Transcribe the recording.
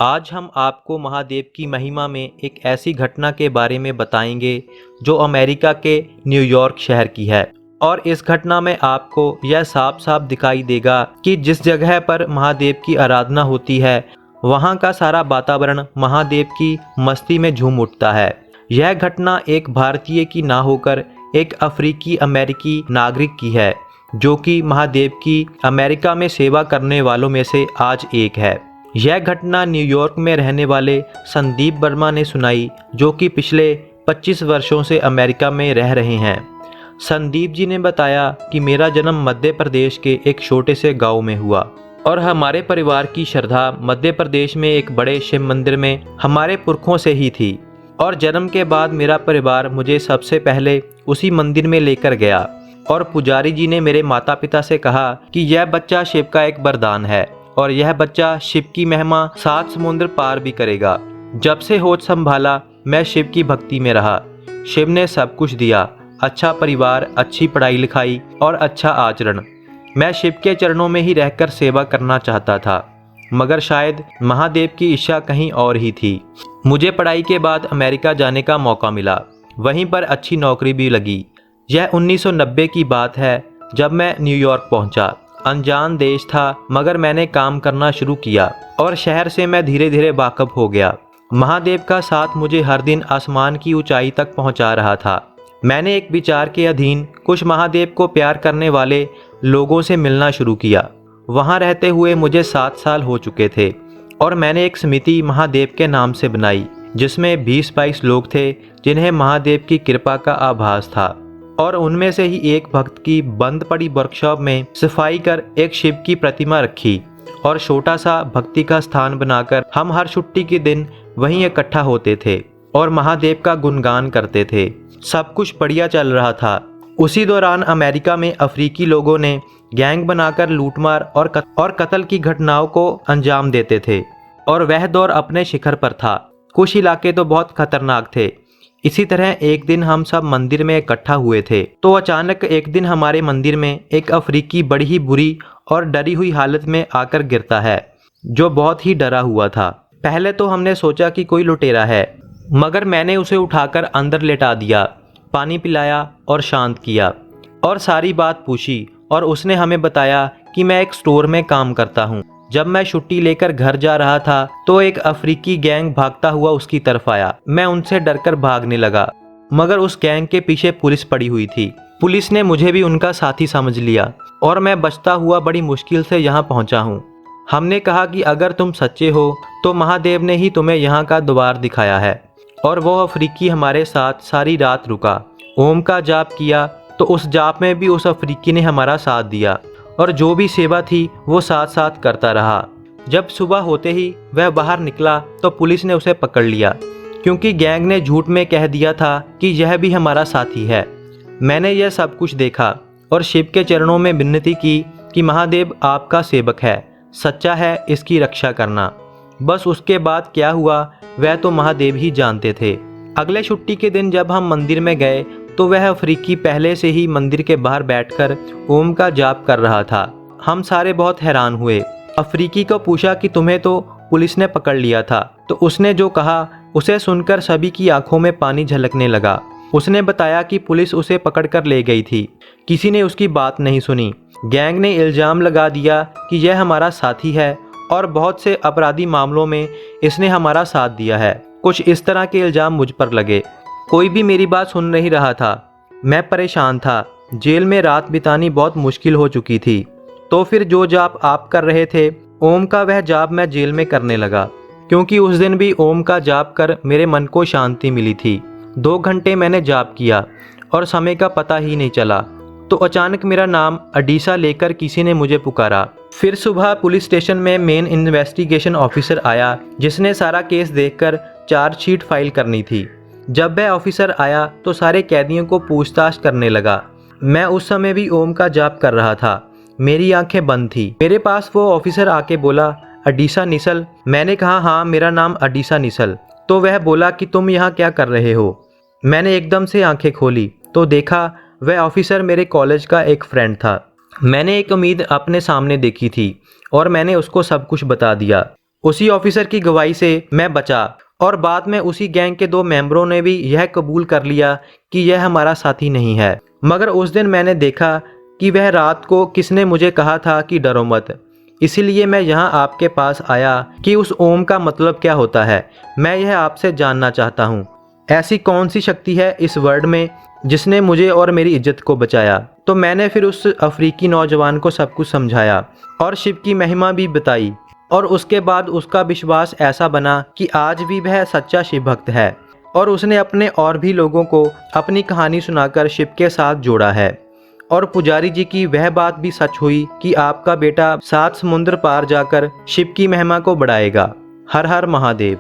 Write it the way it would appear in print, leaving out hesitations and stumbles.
आज हम आपको महादेव की महिमा में एक ऐसी घटना के बारे में बताएंगे जो अमेरिका के न्यूयॉर्क शहर की है। और इस घटना में आपको यह साफ साफ दिखाई देगा कि जिस जगह पर महादेव की आराधना होती है वहाँ का सारा वातावरण महादेव की मस्ती में झूम उठता है। यह घटना एक भारतीय की ना होकर एक अफ्रीकी अमेरिकी नागरिक की है, जो कि महादेव की अमेरिका में सेवा करने वालों में से आज एक है। यह घटना न्यूयॉर्क में रहने वाले संदीप वर्मा ने सुनाई, जो कि पिछले 25 वर्षों से अमेरिका में रह रहे हैं। संदीप जी ने बताया कि मेरा जन्म मध्य प्रदेश के एक छोटे से गांव में हुआ और हमारे परिवार की श्रद्धा मध्य प्रदेश में एक बड़े शिव मंदिर में हमारे पुरखों से ही थी। और जन्म के बाद मेरा परिवार मुझे सबसे पहले उसी मंदिर में लेकर गया और पुजारी जी ने मेरे माता पिता से कहा कि यह बच्चा शिव का एक वरदान है और यह बच्चा शिव की महिमा 7 समुद्र पार भी करेगा। जब से होश संभाला मैं शिव की भक्ति में रहा। शिव ने सब कुछ दिया, अच्छा परिवार, अच्छी पढ़ाई लिखाई और अच्छा आचरण। मैं शिव के चरणों में ही रहकर सेवा करना चाहता था, मगर शायद महादेव की इच्छा कहीं और ही थी। मुझे पढ़ाई के बाद अमेरिका जाने का मौका मिला, वहीं पर अच्छी नौकरी भी लगी। यह 1990 की बात है जब मैं न्यूयॉर्क पहुंचा। अनजान देश था, मगर मैंने काम करना शुरू किया और शहर से मैं धीरे धीरे वाकिफ हो गया। महादेव का साथ मुझे हर दिन आसमान की ऊंचाई तक पहुंचा रहा था। मैंने एक विचार के अधीन कुछ महादेव को प्यार करने वाले लोगों से मिलना शुरू किया। वहां रहते हुए मुझे 7 साल हो चुके थे और मैंने एक समिति महादेव के नाम से बनाई, जिसमें 20-22 लोग थे जिन्हें महादेव की कृपा का आभास था। और उनमें से ही एक भक्त की बंद पड़ी वर्कशॉप में सफाई कर एक शिव की प्रतिमा रखी और छोटा सा भक्ति का स्थान बनाकर हम हर छुट्टी के दिन वहीं इकट्ठा होते थे और महादेव का गुणगान करते थे। सब कुछ बढ़िया चल रहा था। उसी दौरान अमेरिका में अफ्रीकी लोगों ने गैंग बनाकर लूटमार और कत्ल की घटनाओं को अंजाम देते थे और वह दौर अपने शिखर पर था। कुछ इलाके तो बहुत खतरनाक थे। इसी तरह एक दिन हम सब मंदिर में इकट्ठा हुए थे, तो अचानक एक दिन हमारे मंदिर में एक अफ्रीकी बड़ी ही बुरी और डरी हुई हालत में आकर गिरता है, जो बहुत ही डरा हुआ था। पहले तो हमने सोचा कि कोई लुटेरा है, मगर मैंने उसे उठाकर अंदर लेटा दिया, पानी पिलाया और शांत किया और सारी बात पूछी। और उसने हमें बताया कि मैं एक स्टोर में काम करता हूँ। जब मैं छुट्टी लेकर घर जा रहा था तो एक अफ्रीकी गैंग भागता हुआ उसकी तरफ आया। मैं उनसे डरकर भागने लगा, मगर उस गैंग के पीछे पुलिस पड़ी हुई थी। पुलिस ने मुझे भी उनका साथी समझ लिया और मैं बचता हुआ बड़ी मुश्किल से यहाँ पहुँचा हूँ। हमने कहा कि अगर तुम सच्चे हो तो महादेव ने ही तुम्हें यहाँ का द्वार दिखाया है। और वो अफ्रीकी हमारे साथ सारी रात रुका, ओम का जाप किया, तो उस जाप में भी उस अफ्रीकी ने हमारा साथ दिया और जो भी सेवा थी वो साथ साथ करता रहा। जब सुबह होते ही वह बाहर निकला तो पुलिस ने उसे पकड़ लिया, क्योंकि गैंग ने झूठ में कह दिया था कि यह भी हमारा साथी है। मैंने यह सब कुछ देखा और शिव के चरणों में विनती की कि महादेव आपका सेवक है, सच्चा है, इसकी रक्षा करना। बस उसके बाद क्या हुआ वह तो महादेव ही जानते थे। अगले छुट्टी के दिन जब हम मंदिर में गए तो वह अफ्रीकी पहले से ही मंदिर के बाहर बैठकर ओम का जाप कर रहा था। हम सारे बहुत हैरान हुए। अफ्रीकी को पूछा कि तुम्हें तो पुलिस ने पकड़ लिया था, तो उसने जो कहा उसे सुनकर सभी की आंखों में पानी झलकने लगा। उसने बताया कि पुलिस उसे पकड़कर ले गई थी, किसी ने उसकी बात नहीं सुनी। गैंग ने इल्ज़ाम लगा दिया कि यह हमारा साथी है और बहुत से अपराधी मामलों में इसने हमारा साथ दिया है। कुछ इस तरह के इल्ज़ाम मुझ पर लगे। कोई भी मेरी बात सुन नहीं रहा था। मैं परेशान था। जेल में रात बितानी बहुत मुश्किल हो चुकी थी। तो फिर जो जाप आप कर रहे थे ओम का, वह जाप मैं जेल में करने लगा, क्योंकि उस दिन भी ओम का जाप कर मेरे मन को शांति मिली थी। 2 घंटे मैंने जाप किया और समय का पता ही नहीं चला। तो अचानक मेरा नाम अडीसा लेकर किसी ने मुझे पुकारा। फिर सुबह पुलिस स्टेशन में मेन इन्वेस्टिगेशन ऑफिसर आया, जिसने सारा केस देखकर चार्जशीट फाइल करनी थी। जब वह ऑफिसर आया तो सारे कैदियों को पूछताछ करने लगा। मैं उस समय भी ओम का जाप कर रहा था। मेरी आंखें बंद थी। मेरे पास वो ऑफिसर आके बोला, अडीसा निसल? मैंने कहा हाँ, मेरा नाम अडीसा निसल। तो वह बोला कि तुम यहाँ क्या कर रहे हो? मैंने एकदम से आंखें खोली तो देखा वह ऑफिसर मेरे कॉलेज का एक फ्रेंड था। मैंने एक उम्मीद अपने सामने देखी थी और मैंने उसको सब कुछ बता दिया। उसी ऑफिसर की गवाही से मैं बचा और बाद में उसी गैंग के 2 मेंबरों ने भी यह कबूल कर लिया कि यह हमारा साथी नहीं है। मगर उस दिन मैंने देखा कि वह रात को किसने मुझे कहा था कि डरो मत। इसीलिए मैं यहाँ आपके पास आया कि उस ओम का मतलब क्या होता है। मैं यह आपसे जानना चाहता हूँ। ऐसी कौन सी शक्ति है इस वर्ल्ड में जिसने मुझे और मेरी इज्जत को बचाया। तो मैंने फिर उस अफ्रीकी नौजवान को सब कुछ समझाया और शिव की महिमा भी बताई और उसके बाद उसका विश्वास ऐसा बना कि आज भी वह सच्चा शिव भक्त है और उसने अपने और भी लोगों को अपनी कहानी सुनाकर शिव के साथ जोड़ा है। और पुजारी जी की वह बात भी सच हुई कि आपका बेटा 7 समुद्र पार जाकर शिव की महिमा को बढ़ाएगा। हर हर महादेव।